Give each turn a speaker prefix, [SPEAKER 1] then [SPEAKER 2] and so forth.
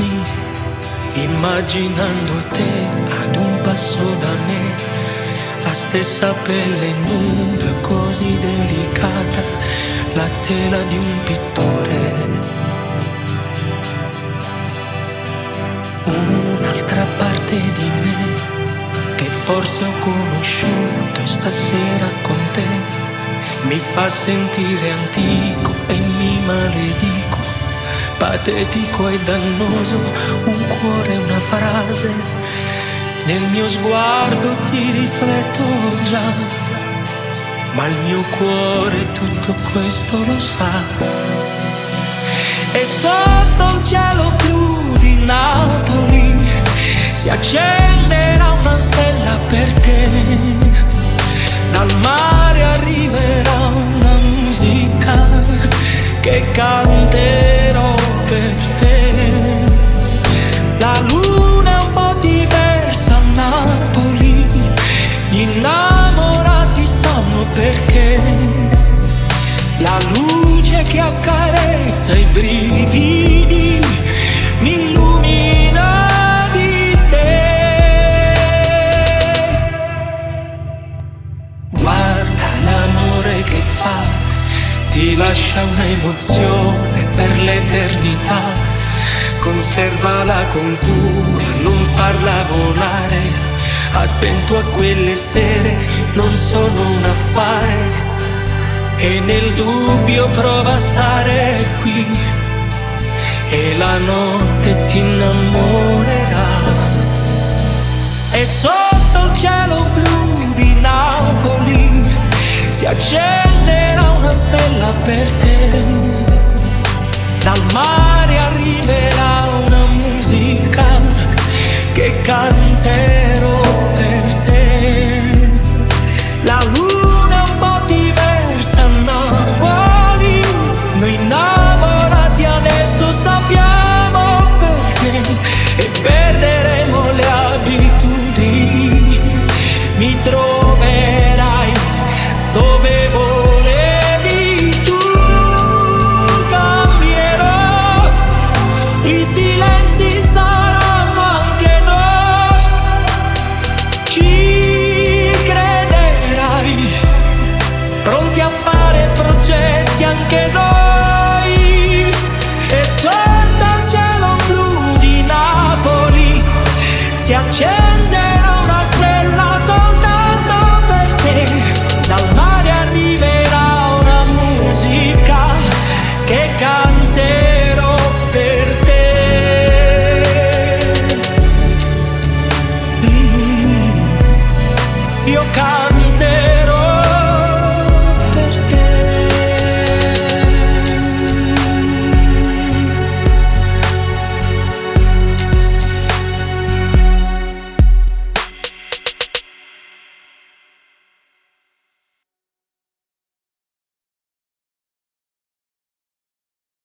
[SPEAKER 1] così, immaginando te ad un passo da me, la stessa pelle nuda così delicata, la tela di un pittore. Un'altra parte di me che forse ho conosciuto stasera con te mi fa sentire antico e mi maledico, patetico e dannoso, un cuore, una frase, nel mio sguardo ti rifletto già, ma il mio cuore tutto questo lo sa. E sotto il cielo blu di Napoli si accenderà una stella per te, dal mare arriverà una musica che canterò per te. La luna è un po' diversa a Napoli, gli innamorati sanno perché, la luce che accarezza i brividi mi illumina di te. Guarda l'amore che fa, ti lascia un'emozione per l'eternità, conservala con cura, non farla volare, attento a quelle sere, non sono un affare, e nel dubbio prova a stare qui, e la notte ti innamorerà. E sotto il cielo blu di Napoli si accenderà una stella per te, dal mare arriverà una musica che canterò per te. La luna è un po' diversa a Napoli, noi innamorati adesso sappiamo perché, e perderemo le abitudini, mi troverai dove volevi tu, cambierò, i silenzi saranno anche noi, ci crederai, pronti a fare progetti anche noi. E sotto il cielo blu di Napoli si accenderà una stella soltanto per te, dal mare arriverà una musica che canterò per te. Io canterò